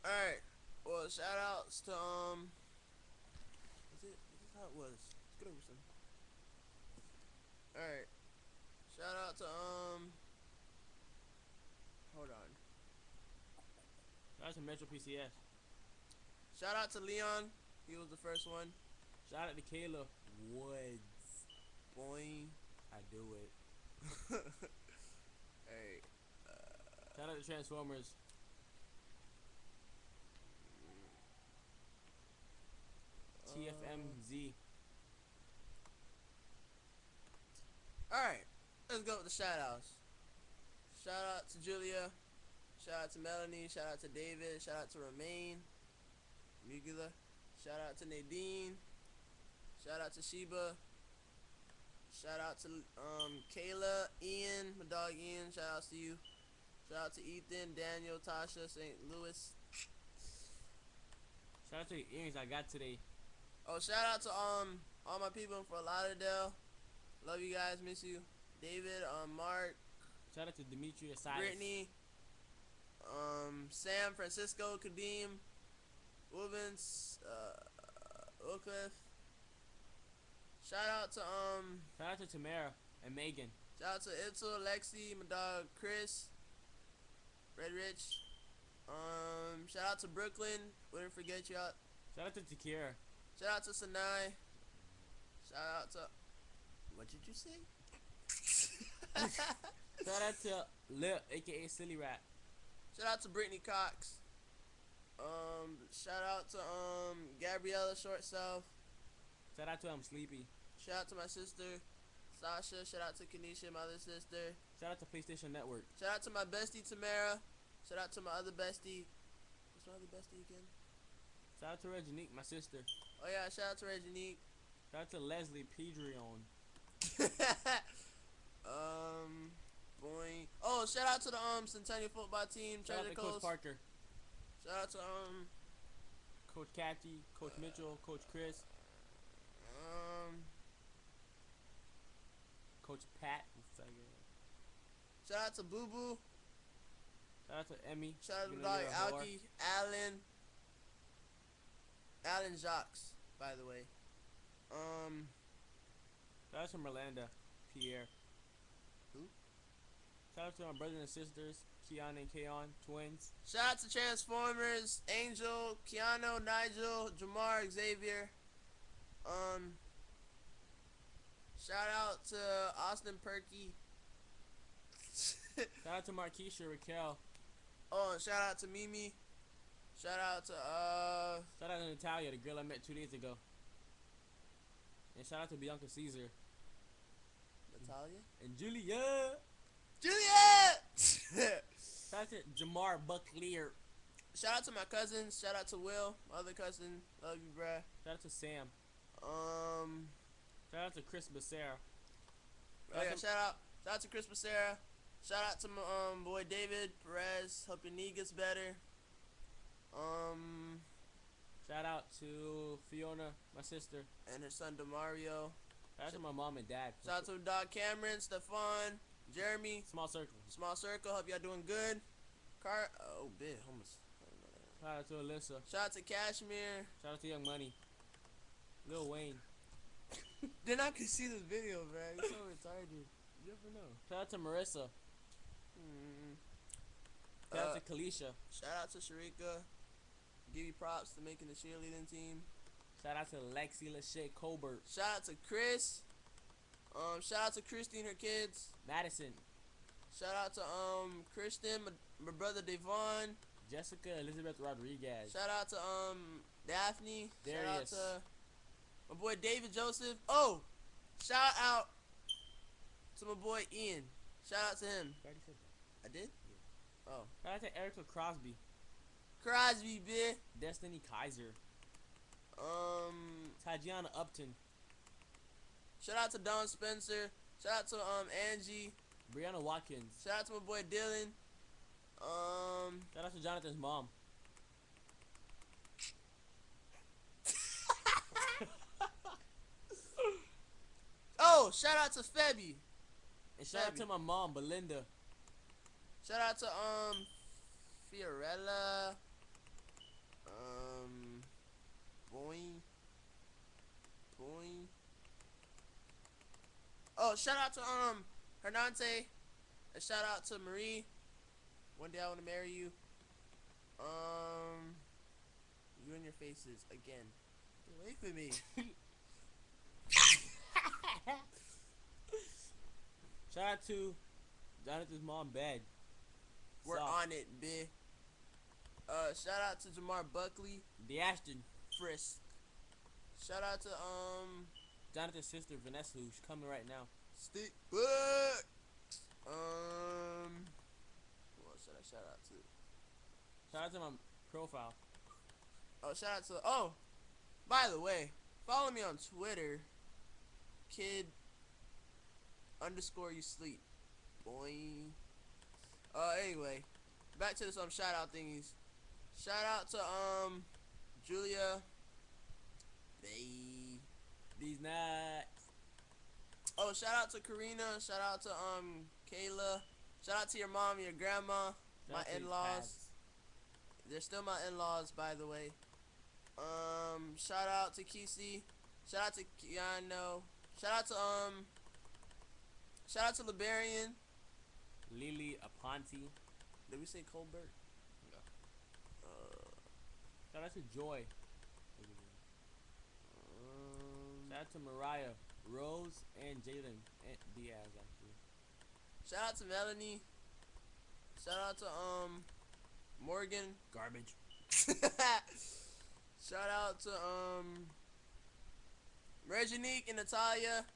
Alright. Well, shout outs to is this how it was? Let's get over some. Alright. Shout out to hold on. That's a Metro PCS. Shout out to Leon. He was the first one. Shout out to Kayla Woods. Boing. I do it. Hey. Shout out to Transformers. TFMZ. Alright. Let's go with the shout outs. Shout out to Julia. Shout out to Melanie. Shout out to David. Shout out to Romaine. Mugula. Shout out to Nadine. Shout out to Sheba. Shout out to Kayla, Ian, my dog Ian. Shout outs to you. Shout out to Ethan, Daniel, Tasha, St. Louis. Shout out to the earrings I got today. Oh, shout out to all my people in Fort Lauderdale. Love you guys, miss you. David, Mark, Shout out to Dimitri Aside. Brittany, Sam, Francisco, Kadeem, Woobens, Wycliffe. Shout out to Shout out to Tamara and Megan. shout out to Itzel, Lexi, my dog Chris, Red Rich. Shout out to Brooklyn. Wouldn't forget you out. Shout out to Takira. Shout out to Sinai. Shout out to what did you say? Shout out to Lil, aka Silly Rat. Shout out to Brittany Cox. Shout out to Gabriella Short Self. Shout out to Sleepy. Shout out to my sister Sasha. Shout out to Kanisha, my other sister. Shout out to PlayStation Network. Shout out to my bestie Tamara. Shout out to my other bestie. What's my other bestie again? Shout out to Reginique, my sister. Oh yeah, shout out to Reginique. Shout out to Leslie Pedrion. Boing. Oh, shout out to the Centennial football team. Shout out Treasure to Coach Coast. Parker. Shout out to Coach Cathy, Coach Mitchell, Coach Chris, Coach Pat. shout out to Boo Boo. Shout out to Emmy. Shout out to Even my though dog you're a whore. Alki, Alan Jacques, by the way. Shout out to Miranda, Pierre. Who? Shout out to my brothers and sisters, Keon and Kaon, twins. Shout out to Transformers, Angel, Keanu, Nigel, Jamar, Xavier. Shout out to Austin Perky. Shout out to Marquisha, Raquel. Oh, and shout out to Mimi. Shout out to Shout out to Natalia, the girl I met 2 days ago. And shout out to Bianca Caesar. Natalia. And Julia. Juliet. Shout out to Jamar Bucklear. Shout out to my cousins. Shout out to Will, my other cousin. Love you, bruh. Shout out to Sam. Shout out to Chris Becerra. Oh yeah, shout out to Chris Becerra. Shout out to my boy David Perez. Hope your knee gets better. Shout out to Fiona, my sister. And her son Demario. Shout out to my mom and dad. Shout out to dog Cameron, Stefan, Jeremy. Small circle. Small circle. Hope y'all doing good. Oh, bit almost. Shout out to Alyssa. Shout out to Cashmere. Shout out to Young Money. Lil Wayne. Then I could see this video, bro. He's so retarded. You never know. Shout out to Marissa. Shout out to Kalisha. Shout out to Sharika. Give you props to making the cheerleading team. Shout out to Lexi Lachey Colbert. Shout out to Chris. Shout out to Christy and her kids. Madison. Shout out to Kristen, my brother Devon. Jessica Elizabeth Rodriguez. Shout out to Daphne. Darius. Shout out to my boy David Joseph. Oh, shout out to my boy Ian. Shout out to him. I already said that. I did? Yeah. Oh. Shout out to Erica Crosby. Crosby, bitch. Destiny Kaiser. Tajiana Upton. Shout out to Don Spencer. Shout out to Angie. Brianna Watkins. Shout out to my boy Dylan. Shout out to Jonathan's mom. Oh, shout out to Febby. And shout out to my mom, Belinda. Shout out to Fiorella. Boing. Oh, shout out to Hernante. And shout out to Marie. One day I want to marry you. You and your faces again. Get away from me. Shout out to Jonathan's mom, Bad. We're on it, bitch. Shout out to Jamar Buckley. The Ashton. Frisk. Shout out to Jonathan's sister, Vanessa, who's coming right now. Stick Book. What should I shout out to? Shout out to my profile. Oh, shout out to. Oh, by the way, follow me on Twitter. Kid _ you sleep. Boing. Anyway, back to some shout out thingies. Shout out to Julia. These nuts. Oh, shout out to Karina. Shout out to Kayla. Shout out to your mom, your grandma, my in-laws. They're still my in-laws, by the way. Shout out to Kesey. Shout out to Keanu. Shout out to Liberian. Lily Aponte. Did we say Colbert? No. Shout out to Joy. Shout out to Mariah, Rose, and Jalen and Diaz, actually. Shout out to Melanie. Shout out to Morgan. Garbage. Shout out to Reginique and Natalia.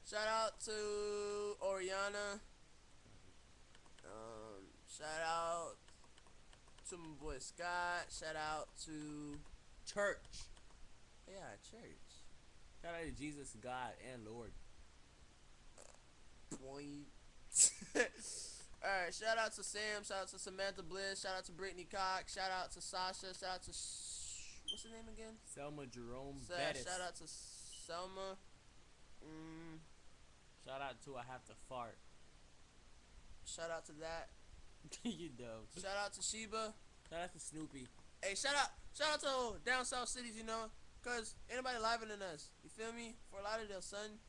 Shout out to Oriana. Shout out to my boy Scott. Shout out to Church. Yeah, church. Shout out to Jesus, God, and Lord. Point. Alright, shout out to Sam. Shout out to Samantha Bliss. Shout out to Brittany Cox. Shout out to Sasha. Shout out to what's her name again? Selma Jerome Bettis. Shout out to Selma. Shout out to I Have to Fart. Shout out to that. You dope. Shout out to Sheba. Shout out to Snoopy. Hey, shout out to down south cities, you know, cause anybody liver than us. You feel me? Fort Lauderdale, son.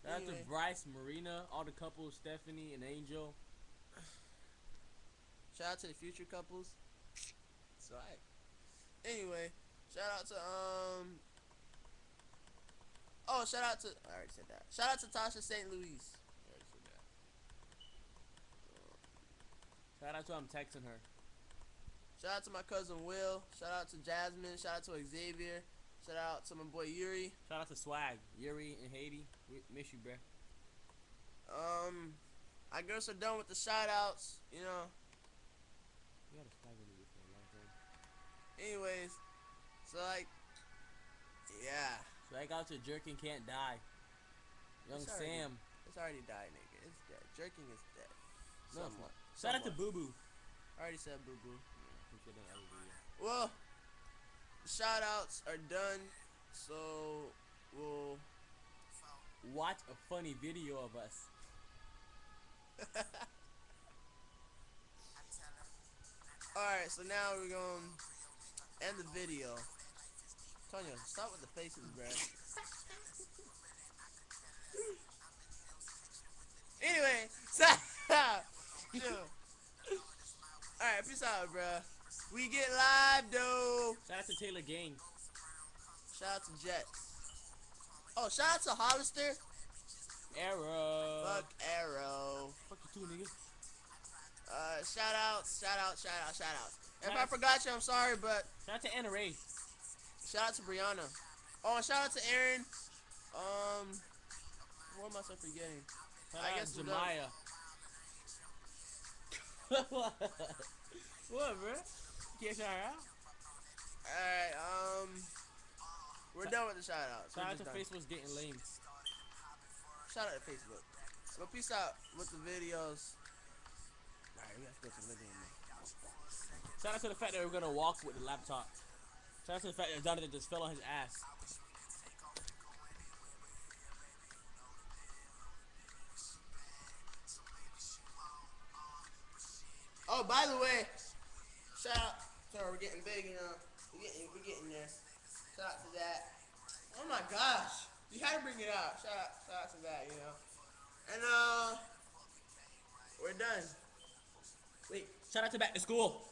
Shout out to Bryce, Marina, all the couples, Stephanie and Angel. Shout out to the future couples. It's alright. Anyway, shout out to oh, shout out to I already said that. Shout out to Tasha St. Louis. I already said that. Shout out to I'm texting her. Shout out to my cousin Will. Shout out to Jasmine. Shout out to Xavier. Shout out to my boy Yuri. Shout out to Swaqq, Yuri and Haiti. We miss you, bruh. I guess we're done with the shout outs, you know. We had a Swaqq in here for a long time. Anyways, so like, yeah. Swaqq out to Jerkin Can't Die. Young Sam. It's already died, nigga. It's dead. Jerking is dead. No, it's not. Shout out to Boo Boo. I already said Boo Boo. Yeah, well, the shout outs are done, so we'll watch a funny video of us. Alright, so now we're gonna end the video. Tonya, stop with the faces, bruh. Anyway, alright, peace out, bruh. We get live, though. Shout out to Taylor Gang. Shout out to Jets. Oh, shout out to Hollister. Arrow. Fuck Arrow. Fuck you too, nigga. Shout out. If I forgot you, I'm sorry, but shout out to Anna Ray. Shout out to Brianna. Oh, shout out to Aaron. What am I forgetting? I guess Jemiah. What, bro? You can't shout her out? Alright, we're done with the shout outs. Shout out to Facebook's getting lame. Shout out to Facebook. Well, peace out with the videos. Alright, we gotta go to the living room. Shout out to the fact that we're gonna walk with the laptop. Shout out to the fact that Jonathan just fell on his ass. Oh, by the way, shout out. Sorry, we're getting big, you know. We're getting there. Shout out to that. Oh my gosh. You had to bring it out. Shout out to that, you know. And we're done. Wait, shout out to back to school.